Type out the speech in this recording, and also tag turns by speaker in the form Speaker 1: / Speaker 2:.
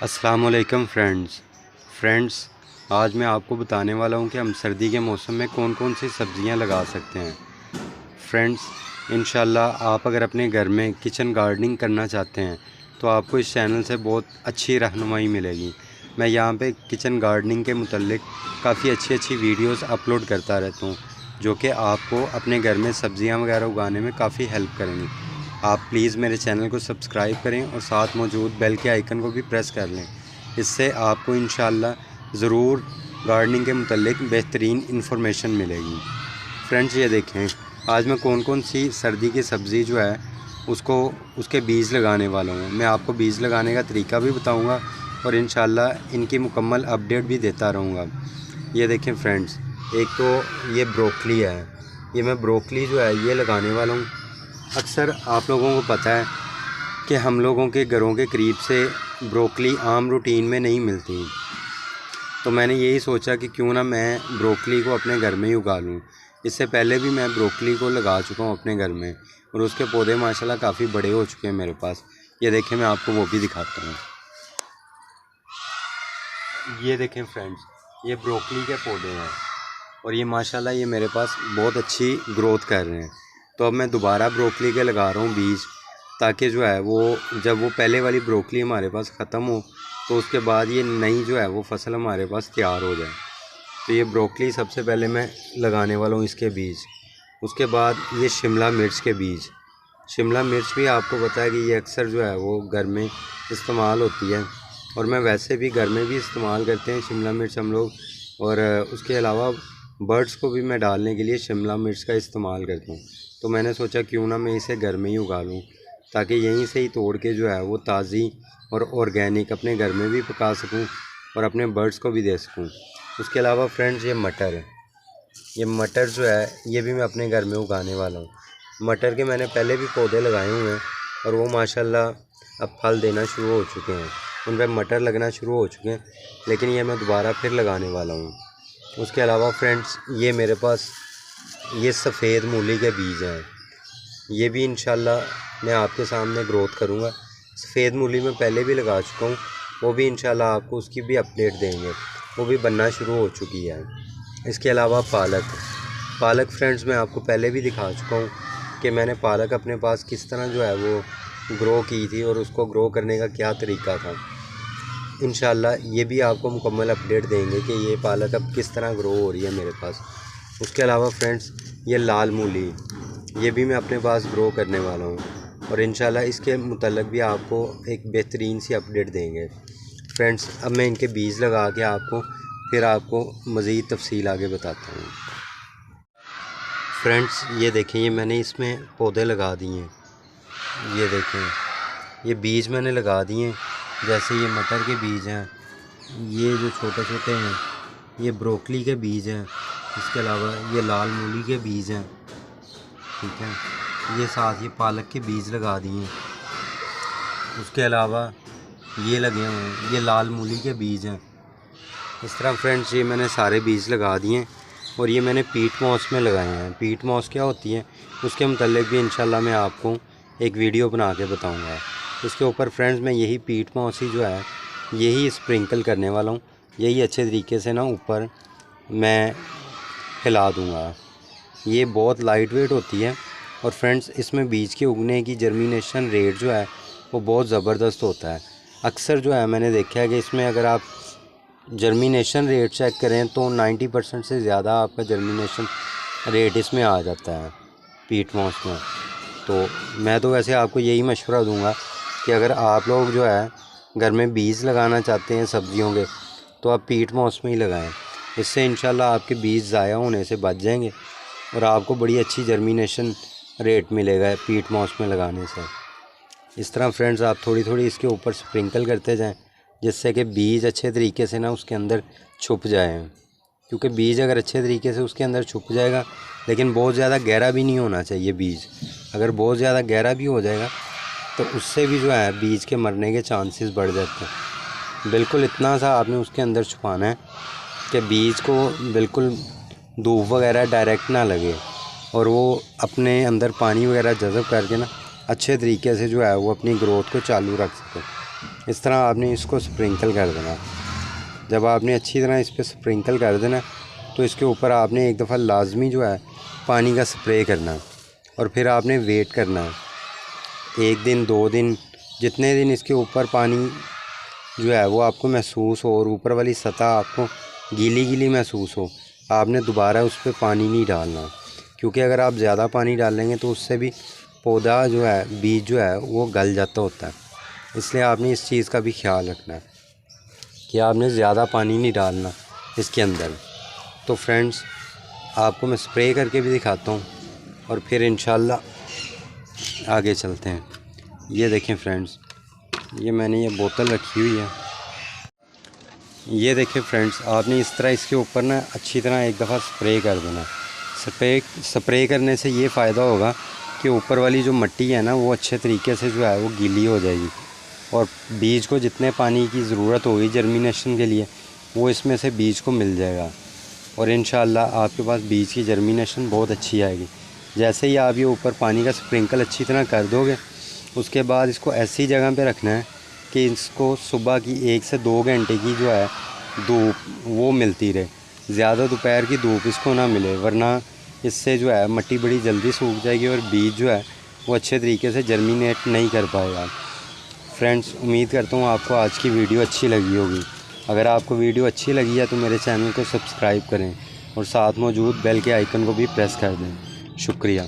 Speaker 1: अस्सलामुअलैकुम फ्रेंड्स, आज मैं आपको बताने वाला हूं कि हम सर्दी के मौसम में कौन कौन सी सब्ज़ियां लगा सकते हैं। फ्रेंड्स, इंशाल्लाह आप अगर अपने घर में किचन गार्डनिंग करना चाहते हैं तो आपको इस चैनल से बहुत अच्छी रहनुमाई मिलेगी। मैं यहां पे किचन गार्डनिंग के मुतल्लिक काफ़ी अच्छी वीडियोस अपलोड करता रहता हूं, जो कि आपको अपने घर में सब्ज़ियाँ वगैरह उगाने में काफ़ी हेल्प करेंगी। आप प्लीज़ मेरे चैनल को सब्सक्राइब करें और साथ मौजूद बेल के आइकन को भी प्रेस कर लें। इससे आपको इंशाल्लाह ज़रूर गार्डनिंग के मुतल्लिक बेहतरीन इन्फॉर्मेशन मिलेगी। फ्रेंड्स, ये देखें आज मैं कौन कौन सी सर्दी की सब्ज़ी जो है उसके बीज लगाने वाला हूँ। मैं आपको बीज लगाने का तरीका भी बताऊँगा और इंशाल्लाह इनकी मुकम्मल अपडेट भी देता रहूँगा। ये देखें फ्रेंड्स, एक तो ये ब्रोकली है, ये मैं ब्रोकली जो है ये लगाने वाला हूँ। अक्सर आप लोगों को पता है कि हम लोगों के घरों के करीब से ब्रोकली आम रूटीन में नहीं मिलती, तो मैंने यही सोचा कि क्यों ना मैं ब्रोकली को अपने घर में ही उगा लूँ। इससे पहले भी मैं ब्रोकली को लगा चुका हूँ अपने घर में और उसके पौधे माशाल्लाह काफ़ी बड़े हो चुके हैं मेरे पास। ये देखें, मैं आपको वो भी दिखाता हूँ। ये देखें फ्रेंड्स, ये ब्रोकली के पौधे हैं और ये माशाल्लाह ये मेरे पास बहुत अच्छी ग्रोथ कर रहे हैं। तो अब मैं दोबारा ब्रोकली के लगा रहा हूँ बीज, ताकि जो है वो जब वो पहले वाली ब्रोकली हमारे पास ख़त्म हो तो उसके बाद ये नई जो है वो फसल हमारे पास तैयार हो जाए। तो ये ब्रोकली सबसे पहले मैं लगाने वाला हूँ, इसके बीज। उसके बाद ये शिमला मिर्च के बीज। शिमला मिर्च भी आपको पता है कि ये अक्सर जो है वो घर में इस्तेमाल होती है और मैं वैसे भी घर में भी इस्तेमाल करते हैं शिमला मिर्च हम लोग। और उसके अलावा बर्ड्स को भी मैं डालने के लिए शिमला मिर्च का इस्तेमाल करता हूँ। तो मैंने सोचा क्यों ना मैं इसे घर में ही उगा लूँ, ताकि यहीं से ही तोड़ के जो है वो ताज़ी और ऑर्गेनिक अपने घर में भी पका सकूँ और अपने बर्ड्स को भी दे सकूँ। उसके अलावा फ्रेंड्स, ये मटर है, ये मटर जो है ये भी मैं अपने घर में उगाने वाला हूँ। मटर के मैंने पहले भी पौधे लगाए हुए हैं और वो माशाल्लाह अब फल देना शुरू हो चुके हैं, उन पर मटर लगना शुरू हो चुके हैं, लेकिन ये मैं दोबारा फिर लगाने वाला हूँ। उसके अलावा फ्रेंड्स, ये मेरे पास ये सफ़ेद मूली के बीज हैं, ये भी इंशाल्लाह मैं आपके सामने ग्रोथ करूँगा। सफ़ेद मूली मैं पहले भी लगा चुका हूँ, वो भी इंशाल्लाह आपको उसकी भी अपडेट देंगे, वो भी बनना शुरू हो चुकी है। इसके अलावा पालक फ्रेंड्स, मैं आपको पहले भी दिखा चुका हूँ कि मैंने पालक अपने पास किस तरह जो है वो ग्रो की थी और उसको ग्रो करने का क्या तरीका था। इंशाल्लाह ये भी आपको मुकम्मल अपडेट देंगे कि ये पालक अब किस तरह ग्रो हो रही है मेरे पास। उसके अलावा फ्रेंड्स, ये लाल मूली, ये भी मैं अपने पास ग्रो करने वाला हूँ और इंशाल्लाह इसके मुतल्लिक़ भी आपको एक बेहतरीन सी अपडेट देंगे। फ्रेंड्स, अब मैं इनके बीज लगा के फिर आपको मज़ीद तफसील आगे बताता हूँ। फ्रेंड्स, ये देखें, ये मैंने इसमें पौधे लगा दिए हैं। ये देखें, ये बीज मैंने लगा दिए हैं। जैसे ये मटर के बीज हैं, ये जो छोटे छोटे हैं ये ब्रोकली के बीज हैं। इसके अलावा ये लाल मूली के बीज हैं, ठीक है। ये साथ ये पालक के बीज लगा दिए हैं। उसके अलावा ये लगे हुए हैं, ये लाल मूली के बीज हैं। इस तरह फ्रेंड्स, ये मैंने सारे बीज लगा दिए हैं और ये मैंने पीट मॉस में लगाए हैं। पीट मॉस क्या होती है उसके मुतल्लिक़ भी इंशाल्लाह मैं आपको एक वीडियो बना के बताऊँगा। इसके ऊपर फ्रेंड्स, मैं यही पीट मॉस ही जो है यही स्प्रिंकल करने वाला हूँ, यही अच्छे तरीके से ना ऊपर मैं हिला दूँगा। ये बहुत लाइट वेट होती है और फ्रेंड्स, इसमें बीज के उगने की जर्मिनेशन रेट जो है वो बहुत ज़बरदस्त होता है। अक्सर जो है मैंने देखा है कि इसमें अगर आप जर्मिनेशन रेट चेक करें तो 90% से ज़्यादा आपका जर्मिनेशन रेट इसमें आ जाता है पीट मॉस में। तो मैं तो वैसे आपको यही मशवरा दूंगा कि अगर आप लोग जो है घर में बीज लगाना चाहते हैं सब्जियों के, तो आप पीट मॉस में ही लगाएं। इससे इंशाल्लाह आपके बीज ज़ाया होने से बच जाएंगे और आपको बड़ी अच्छी जर्मिनेशन रेट मिलेगा पीट मॉस में लगाने से। इस तरह फ्रेंड्स, आप थोड़ी थोड़ी इसके ऊपर स्प्रिंकल करते जाएं, जिससे कि बीज अच्छे तरीके से ना उसके अंदर छुप जाए। क्योंकि बीज अगर अच्छे तरीके से उसके अंदर छुप जाएगा, लेकिन बहुत ज़्यादा गहरा भी नहीं होना चाहिए बीज। अगर बहुत ज़्यादा गहरा भी हो जाएगा तो उससे भी जो है बीज के मरने के चांसेस बढ़ जाते हैं। बिल्कुल इतना सा आपने उसके अंदर छुपाना है कि बीज को बिल्कुल धूप वगैरह डायरेक्ट ना लगे और वो अपने अंदर पानी वगैरह जज़ब करके ना अच्छे तरीके से जो है वो अपनी ग्रोथ को चालू रख सके। इस तरह आपने इसको स्प्रिंकल कर देना। जब आपने अच्छी तरह इस पर स्प्रिंकल कर देना तो इसके ऊपर आपने एक दफ़ा लाजमी जो है पानी का स्प्रे करना और फिर आपने वेट करना है 1 दिन 2 दिन, जितने दिन इसके ऊपर पानी जो है वो आपको महसूस हो और ऊपर वाली सतह आपको गीली गीली महसूस हो, आपने दोबारा उस पर पानी नहीं डालना, क्योंकि अगर आप ज़्यादा पानी डालेंगे तो उससे भी पौधा जो है, बीज जो है वो गल जाता होता है। इसलिए आपने इस चीज़ का भी ख्याल रखना है कि आपने ज़्यादा पानी नहीं डालना इसके अंदर। तो फ्रेंड्स, आपको मैं स्प्रे करके भी दिखाता हूँ और फिर इंशाल्लाह आगे चलते हैं। ये देखें फ्रेंड्स, ये मैंने ये बोतल रखी हुई है। ये देखें फ्रेंड्स, आपने इस तरह इसके ऊपर ना अच्छी तरह एक दफ़ा स्प्रे कर देना। स्प्रे करने से ये फ़ायदा होगा कि ऊपर वाली जो मिट्टी है ना वो अच्छे तरीके से जो है वो गीली हो जाएगी और बीज को जितने पानी की ज़रूरत होगी जर्मिनेशन के लिए वो इसमें से बीज को मिल जाएगा और इंशाल्लाह आपके पास बीज की जर्मिनेशन बहुत अच्छी आएगी। जैसे ही आप ये ऊपर पानी का स्प्रिंकल अच्छी तरह कर दोगे, उसके बाद इसको ऐसी जगह पे रखना है कि इसको सुबह की 1 से 2 घंटे की जो है धूप वो मिलती रहे, ज़्यादा दोपहर की धूप इसको ना मिले, वरना इससे जो है मिट्टी बड़ी जल्दी सूख जाएगी और बीज जो है वो अच्छे तरीके से जर्मिनेट नहीं कर पाएगा। फ्रेंड्स, उम्मीद करता हूँ आपको आज की वीडियो अच्छी लगी होगी। अगर आपको वीडियो अच्छी लगी है तो मेरे चैनल को सब्सक्राइब करें और साथ मौजूद बेल के आइकन को भी प्रेस कर दें। शुक्रिया।